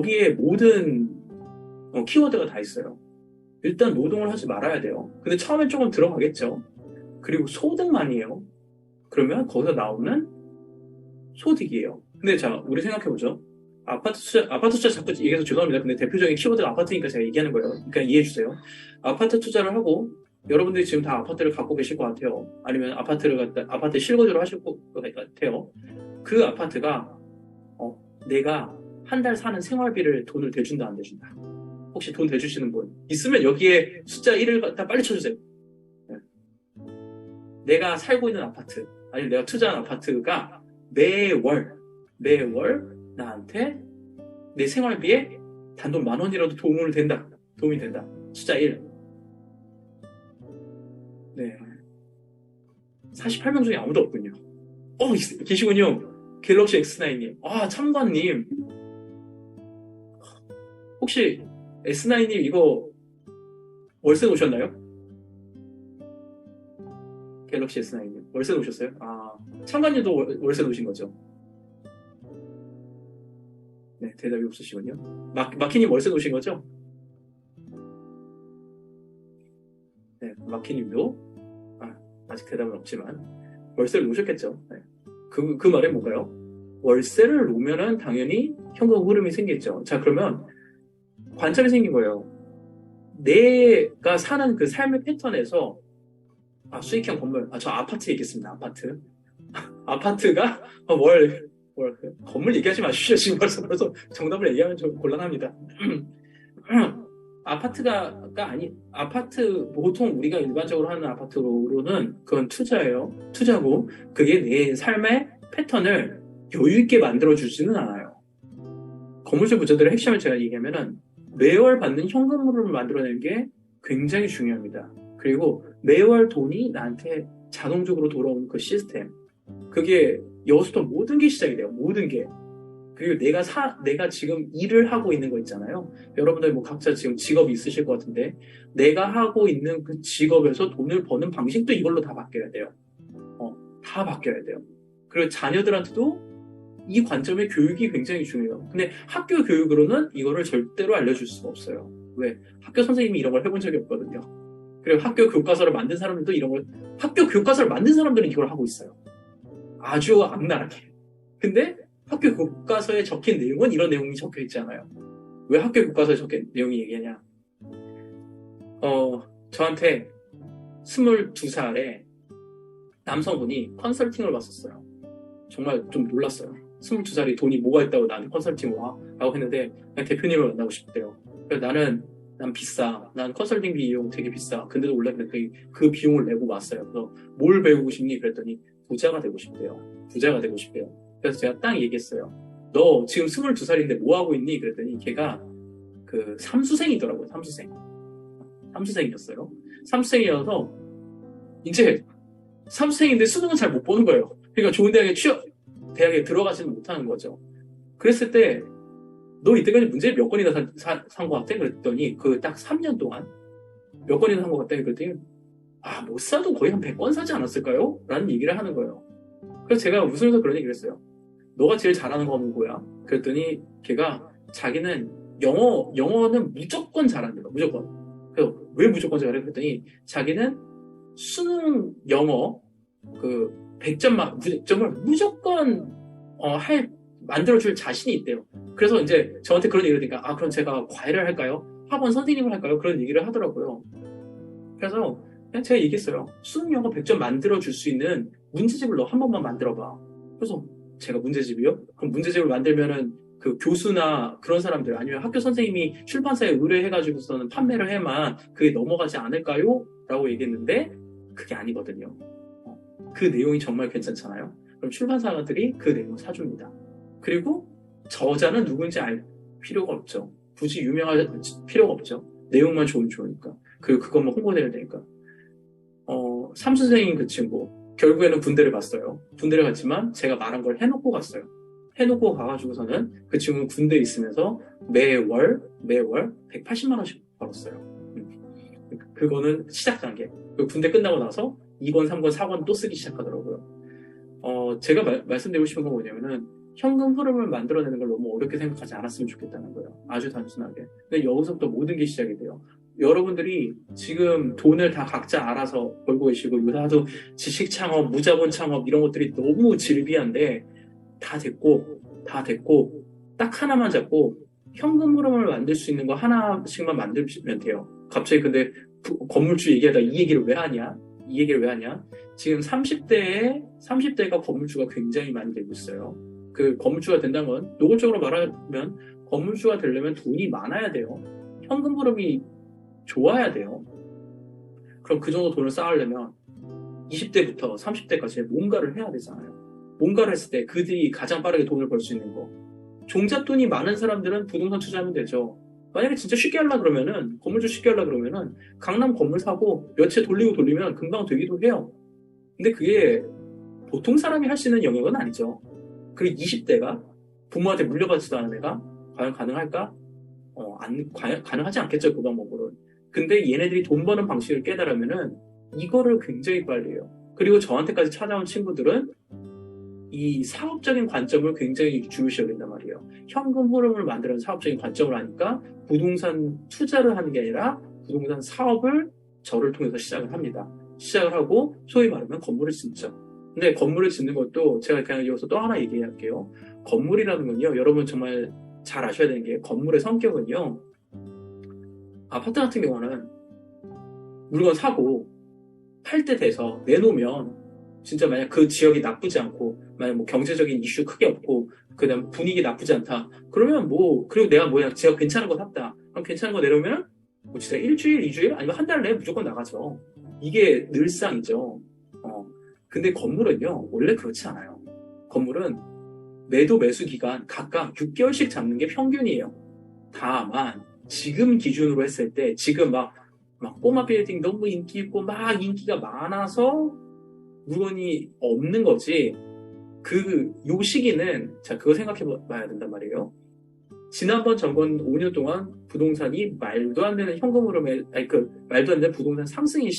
여기에 모든 키워드가 다 있어요. 일단 노동을 하지 말아야 돼요. 근데 처음엔 조금 들어가겠죠. 그리고 소득만이에요. 그러면 거기서 나오는 소득이에요. 근데 자, 우리 생각해보죠. 아파트 투자 자꾸 얘기해서 죄송합니다. 근데 대표적인 키워드가 아파트니까 제가 얘기하는 거예요. 그러니까 이해해주세요. 아파트 투자를 하고, 여러분들이 지금 다 아파트를 갖고 계실 것 같아요. 아니면 아파트 실거주를 하실 것 같아요. 그 아파트가, 내가 한 달 사는 생활비를 돈을 대준다, 안 대준다? 혹시 돈 대주시는 분? 있으면 여기에 숫자 1을 갖다 빨리 쳐주세요. 네. 내가 살고 있는 아파트, 아니면 내가 투자한 아파트가 매월 나한테 내 생활비에 단돈 10,000원이라도 도움이 된다. 숫자 1. 네. 48명 중에 아무도 없군요. 계시군요. 갤럭시 X9님. 참관님. 혹시 S9님 이거 월세 놓으셨나요? 갤럭시 S9님. 월세 놓으셨어요? 참관님도 월세 놓으신 거죠? 네, 대답이 없으시군요. 마키님 월세 놓으신 거죠? 네, 마키님도 아직 대답은 없지만 월세를 놓으셨겠죠. 네. 그 말이 뭔가요? 월세를 놓으면은 당연히 현금 흐름이 생기겠죠. 자, 그러면 관점이 생긴 거예요. 내가 사는 그 삶의 패턴에서 수익형 건물, 저 아파트 얘기했습니다. 아파트가 건물 얘기하지 마십시오. 지금 벌써 정답을 얘기하면 좀 곤란합니다. 아파트, 보통 우리가 일반적으로 하는 아파트로는 그건 투자고, 그게 내 삶의 패턴을 여유있게 만들어주지는 않아요. 건물주 부자들의 핵심을 제가 얘기하면은, 매월 받는 현금흐름을 만들어내는 게 굉장히 중요합니다. 그리고 매월 돈이 나한테 자동적으로 돌아오는 그 시스템. 그게 여기서부터 모든 게 시작이 돼요. 모든 게. 그리고 내가 지금 일을 하고 있는 거 있잖아요. 여러분들 각자 지금 직업이 있으실 것 같은데, 내가 하고 있는 그 직업에서 돈을 버는 방식도 이걸로 다 바뀌어야 돼요. 다 바뀌어야 돼요. 그리고 자녀들한테도 이 관점의 교육이 굉장히 중요해요. 근데 학교 교육으로는 이거를 절대로 알려줄 수가 없어요. 왜? 학교 선생님이 이런 걸 해본 적이 없거든요. 그리고 학교 교과서를 만든 사람들도 학교 교과서를 만든 사람들은 이걸 하고 있어요. 아주 악랄하게. 근데 학교 교과서에 적힌 내용은 이런 내용이 적혀 있지 않아요. 왜 학교 교과서에 적힌 내용이 얘기하냐? 저한테 22살에 남성분이 컨설팅을 왔었어요. 정말 좀 놀랐어요. 22살이 돈이 뭐가 있다고 나한테 컨설팅을 와? 라고 했는데, 그냥 대표님을 만나고 싶대요. 그래서 난 비싸. 난 컨설팅 비용 되게 비싸. 근데도 원래 그 비용을 내고 왔어요. 그래서 뭘 배우고 싶니? 그랬더니 부자가 되고 싶대요. 그래서 제가 딱 얘기했어요. 너 지금 22살인데 뭐 하고 있니? 그랬더니 걔가 그 삼수생이더라고요. 삼수생이었어요. 삼수생이어서 이제 삼수생인데 수능은 잘 못 보는 거예요. 그러니까 좋은 대학에 들어가지는 못하는 거죠. 그랬을 때 너 이때까지 문제 몇 건이나 산 것 같아? 그랬더니 딱 3년 동안 몇 건이나 산 것 같아? 그랬더니 못 사도 거의 한 100건 사지 않았을까요? 라는 얘기를 하는 거예요. 그래서 제가 웃으면서 그런 얘기를 했어요. 너가 제일 잘하는 건 뭐야? 그랬더니 걔가 자기는 영어는 무조건 잘한대요. 무조건. 그래서 왜 무조건 잘해? 그랬더니 자기는 수능 영어 100점을 무조건 만들어줄 자신이 있대요. 그래서 이제 저한테 그런 얘기를 하니까 그럼 제가 과외를 할까요? 학원 선생님을 할까요? 그런 얘기를 하더라고요. 그래서 그냥 제가 얘기했어요. 수능 영어 100점 만들어줄 수 있는 문제집을 너 한 번만 만들어봐. 그래서 제가 문제집이요? 그럼 문제집을 만들면은 그 교수나 그런 사람들 아니면 학교 선생님이 출판사에 의뢰해가지고서는 판매를 해만 그게 넘어가지 않을까요? 라고 얘기했는데 그게 아니거든요. 그 내용이 정말 괜찮잖아요. 그럼 출판사들이 그 내용을 사줍니다. 그리고 저자는 누군지 알 필요가 없죠. 굳이 유명할 필요가 없죠. 내용만 좋으니까. 그리고 그것만 홍보돼야 되니까. 삼수생인 그 친구 결국에는 군대를 갔어요. 군대를 갔지만 제가 말한 걸 해놓고 갔어요. 해놓고 가가지고서는 그 친구는 군대에 있으면서 매월 180만 원씩 벌었어요. 그거는 시작 단계. 군대 끝나고 나서 2권, 3권, 4권 또 쓰기 시작하더라고요. 제가 말씀드리고 싶은 건 뭐냐면은 현금 흐름을 만들어내는 걸 너무 어렵게 생각하지 않았으면 좋겠다는 거예요. 아주 단순하게. 근데 여기서부터 모든 게 시작이 돼요. 여러분들이 지금 돈을 다 각자 알아서 벌고 계시고, 요새도 지식 창업, 무자본 창업 이런 것들이 너무 질비한데, 다 됐고, 딱 하나만 잡고, 현금 흐름을 만들 수 있는 거 하나씩만 만들면 돼요. 갑자기 근데 건물주 얘기하다 이 얘기를 왜 하냐? 이 얘기를 왜 하냐? 지금 30대가 건물주가 굉장히 많이 되고 있어요. 그 건물주가 된다는 건, 노골적으로 말하면 건물주가 되려면 돈이 많아야 돼요. 현금 흐름이 좋아야 돼요. 그럼 그 정도 돈을 쌓으려면 20대부터 30대까지 뭔가를 해야 되잖아요. 뭔가를 했을 때 그들이 가장 빠르게 돈을 벌 수 있는 거. 종잣돈이 많은 사람들은 부동산 투자하면 되죠. 만약에 진짜 쉽게 하려고 그러면은, 건물주 쉽게 하려고 그러면은, 강남 건물 사고 몇 채 돌리면 금방 되기도 해요. 근데 그게 보통 사람이 할 수 있는 영역은 아니죠. 그리고 20대가 부모한테 물려받지도 않은 애가 과연 가능할까? 과연 가능하지 않겠죠, 그 방법으로는. 근데 얘네들이 돈 버는 방식을 깨달으면은 이거를 굉장히 빨리 해요. 그리고 저한테까지 찾아온 친구들은 이 사업적인 관점을 굉장히 중요시 여긴단 말이에요. 현금 흐름을 만드는 사업적인 관점을 하니까 부동산 투자를 하는 게 아니라 부동산 사업을 저를 통해서 시작을 합니다. 시작을 하고 소위 말하면 건물을 짓죠. 근데 건물을 짓는 것도 제가 그냥 여기서 또 하나 얘기할게요. 건물이라는 건요, 여러분 정말 잘 아셔야 되는 게, 건물의 성격은요, 아파트 같은 경우는 물건 사고 팔 때 돼서 내놓으면 진짜 만약 그 지역이 나쁘지 않고, 만약 뭐 경제적인 이슈 크게 없고, 그다음 분위기 나쁘지 않다. 그러면 그리고 내가 지역 괜찮은 거 샀다. 그럼 괜찮은 거 내놓으면 뭐 진짜 일주일, 2주일, 아니면 한 달 내에 무조건 나가죠. 이게 늘상이죠. 근데 건물은요, 원래 그렇지 않아요. 건물은 매도 매수 기간 각각 6개월씩 잡는 게 평균이에요. 다만 지금 기준으로 했을 때, 지금 막 꼬마 빌딩 너무 인기 있고 막 인기가 많아서 물건이 없는 거지. 요 시기는, 자, 그거 생각해 봐야 된단 말이에요. 지난번 정권 5년 동안 부동산이 말도 안 되는 현금 흐름에, 말도 안 되는 부동산 상승의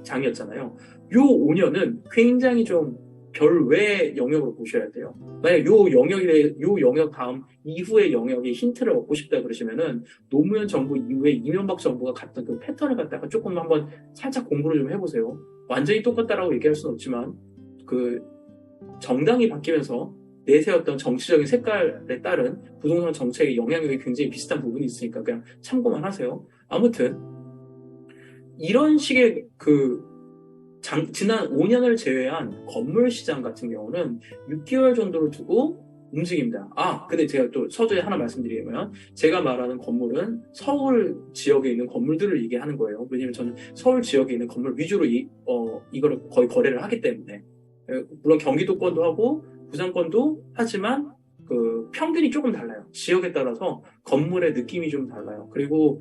장이었잖아요. 요 5년은 굉장히 좀 별외 영역으로 보셔야 돼요. 만약 요 영역 다음 이후의 영역의 힌트를 얻고 싶다 그러시면은, 노무현 정부 이후에 이명박 정부가 갔던 그 패턴을 갖다가 조금 한번 살짝 공부를 좀 해보세요. 완전히 똑같다라고 얘기할 수는 없지만, 그 정당이 바뀌면서 내세웠던 정치적인 색깔에 따른 부동산 정책의 영향력이 굉장히 비슷한 부분이 있으니까 그냥 참고만 하세요. 아무튼 이런 식의 지난 5년을 제외한 건물 시장 같은 경우는 6개월 정도를 두고 움직입니다. 근데 제가 또 서두에 하나 말씀드리면, 제가 말하는 건물은 서울 지역에 있는 건물들을 얘기하는 거예요. 왜냐면 저는 서울 지역에 있는 건물 위주로 이거를 거의 거래를 하기 때문에. 물론 경기도권도 하고 부산권도 하지만 그 평균이 조금 달라요. 지역에 따라서 건물의 느낌이 좀 달라요. 그리고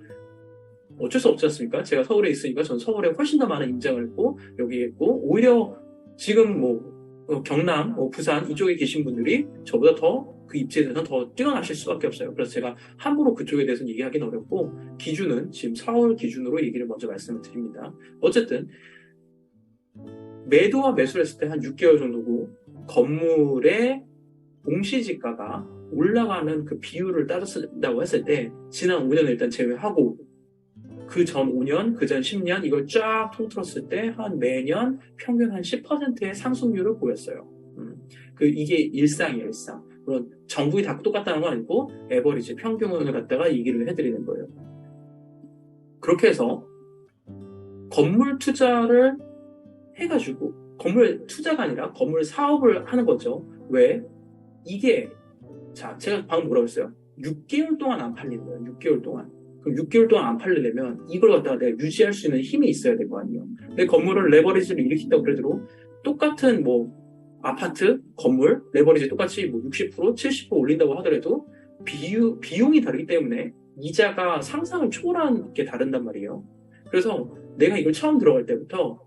어쩔 수 없지 않습니까? 제가 서울에 있으니까 전 서울에 훨씬 더 많은 임장을 했고, 여기에 있고, 오히려 지금 경남, 부산 이쪽에 계신 분들이 저보다 더 그 입지에 대해서는 더 뛰어나실 수밖에 없어요. 그래서 제가 함부로 그쪽에 대해서는 얘기하기는 어렵고, 기준은 지금 서울 기준으로 얘기를 먼저 말씀을 드립니다. 어쨌든 매도와 매수를 했을 때 한 6개월 정도고, 건물의 공시지가가 올라가는 그 비율을 따졌다고 했을 때, 지난 5년을 일단 제외하고 그 전 5년, 그 전 10년 이걸 쫙 통틀었을 때 한 매년 평균 한 10%의 상승률을 보였어요. 이게 일상이에요, 일상. 물론 정부이 다 똑같다는 건 아니고 에버리지 평균을 갖다가 얘기를 해드리는 거예요. 그렇게 해서 건물 투자를 해가지고, 건물 투자가 아니라 건물 사업을 하는 거죠. 왜? 이게, 자, 제가 방금 뭐라고 했어요? 6개월 동안 안 팔리는 거예요. 6개월 동안. 그럼 6개월 동안 안 팔리려면 이걸 갖다가 내가 유지할 수 있는 힘이 있어야 될 거 아니에요. 내 건물을 레버리지를 일으킨다고 그래도 똑같은 아파트, 건물, 레버리지 똑같이 60%, 70% 올린다고 하더라도 비용이 다르기 때문에 이자가 상상을 초월한 게 다른단 말이에요. 그래서 내가 이걸 처음 들어갈 때부터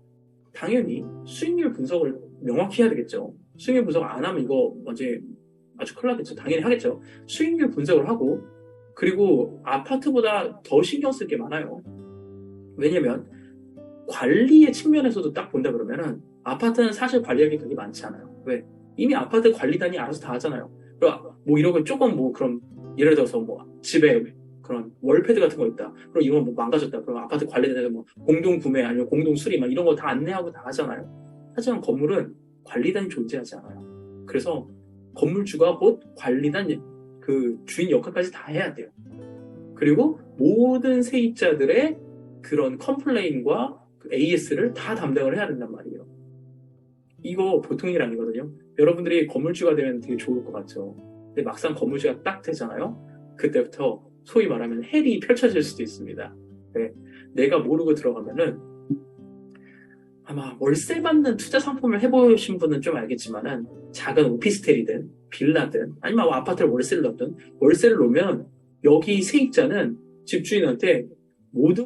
당연히 수익률 분석을 명확히 해야 되겠죠. 수익률 분석 안 하면 이거 아주 큰일 나겠죠. 당연히 하겠죠. 수익률 분석을 하고, 그리고 아파트보다 더 신경 쓸 게 많아요. 왜냐면 관리의 측면에서도 딱 본다 그러면은 아파트는 사실 관리할 게 그렇게 많지 않아요. 왜? 이미 아파트 관리단이 알아서 다 하잖아요. 뭐 이런 걸 조금 뭐 그런 예를 들어서 뭐 집에 그런 월패드 같은 거 있다. 그럼 이런 거뭐 망가졌다. 그럼 아파트 관리단에서 뭐 공동 구매 아니면 공동 수리 막 이런 거 다 안내하고 다 하잖아요. 하지만 건물은 관리단이 존재하지 않아요. 그래서 건물주가 곧 관리단 그 주인 역할까지 다 해야 돼요. 그리고 모든 세입자들의 그런 컴플레인과 AS를 다 담당을 해야 된단 말이에요. 이거 보통 일 아니거든요. 여러분들이 건물주가 되면 되게 좋을 것 같죠. 근데 막상 건물주가 딱 되잖아요. 그때부터 소위 말하면 헬이 펼쳐질 수도 있습니다. 네. 내가 모르고 들어가면은 아마 월세 받는 투자 상품을 해보신 분은 좀 알겠지만은 작은 오피스텔이든 빌라든 아니면 아파트를 월세를 넣든 월세를 놓으면 여기 세입자는 집주인한테 모든